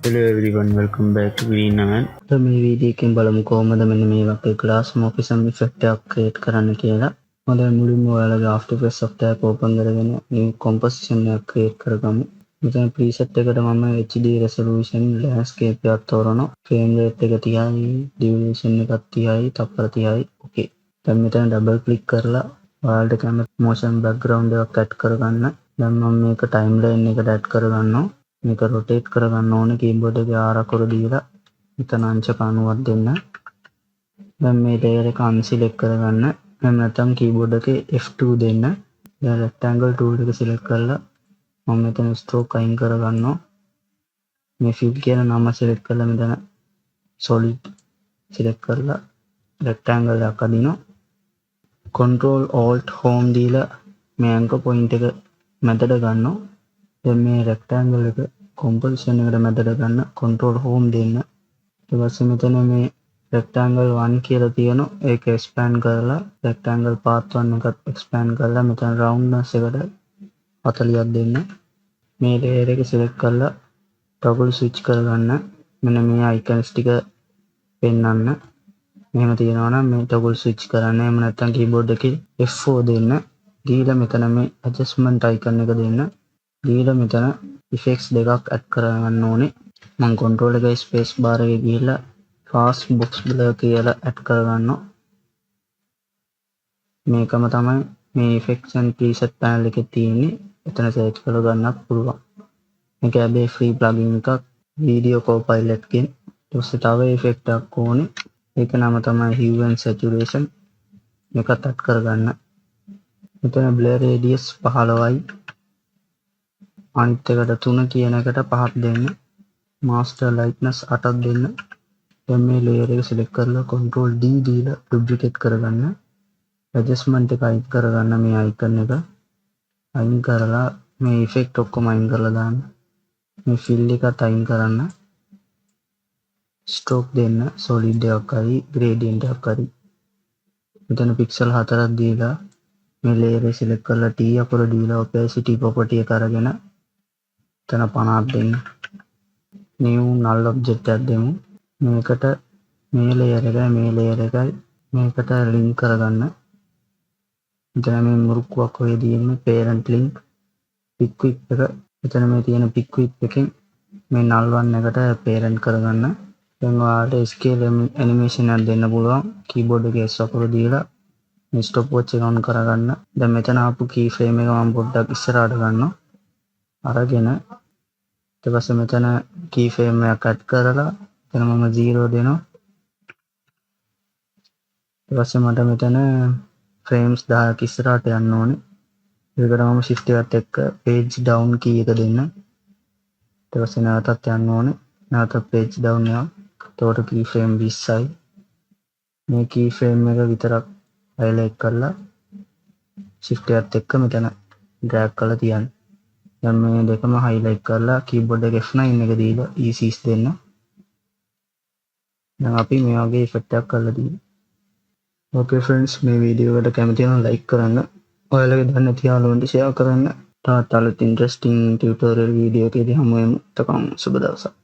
Hello everyone, welcome back to Green Aman. මේ video එකෙන් බලමු කොහොමද මෙන්න මේ වගේ glass morphism effect එකක් create කරන්න කියලා. මොකද මුලින්ම ඔයාලගේ After Effects software එක open කරගෙන new composition එකක් create කරගමු. මෙතන preset එකට මම HD resolution landscape එකක් තෝරනවා. frame rate එක 30යි, duration එකක් 30යි, තප්පර 30යි. okay. දැන් මෙතන double click කරලා ඔයාලට කැමති motion background එකක් add කරගන්න. දැන් මම මේක timeline එකට add කරගන්නවා. මේක rotate කරගන්න ඕනේ keyboard එකේ R අකුර දීලා මෙතන අංශක 90ක් දෙන්න. දැන් මේ layer එක unselect කරගන්න. එහෙම නැත්නම් keyboard එකේ F2 දෙන්න. දැන් rectangle tool එක select කරලා මම මෙතන stroke අයින් කරගන්නවා. මේ fill කියන නම select කරලා මෙතන solid select කරලා rectangle එකක් අදිනවා. control alt home දීලා මේ anchor point එක මැදට ගන්නවා. දැන් මේ rectangle එක composition එකට මැදට ගන්න control home දෙන්න. ඊට පස්සේ මෙතන මේ rectangle 1 කියලා තියෙනවා. ඒක expand කරලා rectangle path 1 එකත් expand කරලා මෙතන roundness එකට 40ක් දෙන්න. මේ layer එක select කරලා toggle switch කරගන්න. මෙන්න මේ icons ටික පෙන්වන්න. මෙහෙම තියෙනවා නම් මේ toggle switch කරන්න. එහෙම නැත්නම් keyboard එකේ F4 දෙන්න. දීලා මෙතන මේ adjustment icon එක දෙන්න. දීලා මෙතන effects දෙකක් add කරගන්න ඕනේ. මම control එකේ space bar එකේ ගිහිල්ලා fast box blur කියලා add කරගන්නවා. මේකම තමයි මේ effects and preset panel එකේ තියෙන්නේ. එතන search කරලා ගන්නත් පුළුවන්. මේක හැබැයි free plugin එකක් video copilot එකෙන්. ඊට පස්සේ තව effect එකක් ඕනේ. ඒක නම තමයි hue and saturation. මේකත් add කරගන්න. මෙතන blur radius 15යි. අනිත් එකට 3 කියන එකට 5ක් දෙන්න. master lightness 8ක් දෙන්න. දැන් මේ layer එක select කරලා control D දීලා duplicate කරගන්න. adjustment එක අයින් කරගන්න මේ icon එක. අයින් කරලා මේ effect ඔක්කොම අයින් කරලා දාන්න. මේ fill එකත් අයින් කරන්න. stroke දෙන්න solid එකක් හරි gradient එකක් හරි. මෙතන pixel 4ක් දීලා මේ layer එක select කරලා T අකුර දීලා opacity property එක අරගෙන එතන 50ක් දෙන්න. new null object එකක් දෙමු. මේකට මේ layer එකයි මේ layer එකයි මේකට link කරගන්න. එතන මේ මුරුක්කුවක් ඔය තියෙන්නේ parent link pick whip එක. එතන මේ තියෙන pick whip එකෙන් මේ null one එකට parent කරගන්න. දැන් ඔයාලට scale animation එකක් දෙන්න පුළුවන්. keyboard එකේ S අකුර දීලා මේ stopwatch එක on කරගන්න. දැන් මෙතන ආපු keyframe එක මම පොඩ්ඩක් ඉස්සරහට ගන්නවා. අරගෙන ඊට පස්සේ මෙතන keyframe එකක් add කරලා එතන මම 0 දෙනවා. ඊට පස්සේ මට මෙතන frames 10ක් ඉස්සරහට යන්න ඕනේ. ඒකට මම shift එකත් එක්ක page down key එක දෙන්න. ඊට පස්සේ නැවතත් යන්න ඕනේ. නැවතත් page down එකක්. එතකොට keyframe 20යි. මේ keyframe එක විතරක් highlight කරලා shift එකත් එක්ක මෙතන drag කරලා තියන්න. දැන් මේ දෙකම highlight කරලා keyboard එකේ F9 එක දීලා ECs දෙන්න. දැන් අපි මේ වගේ effect එකක් කරලා තියෙනවා. Okay friends, මේ වීඩියෝ එකට කැමති නම් like කරන්න. ඔයාලගේ දන්න නැති යාළුවන්ට share කරන්න. තවත් අලුත් interesting tutorial වීඩියෝ එකකදී හමු වෙමු. තකම් සුබ දවසක්.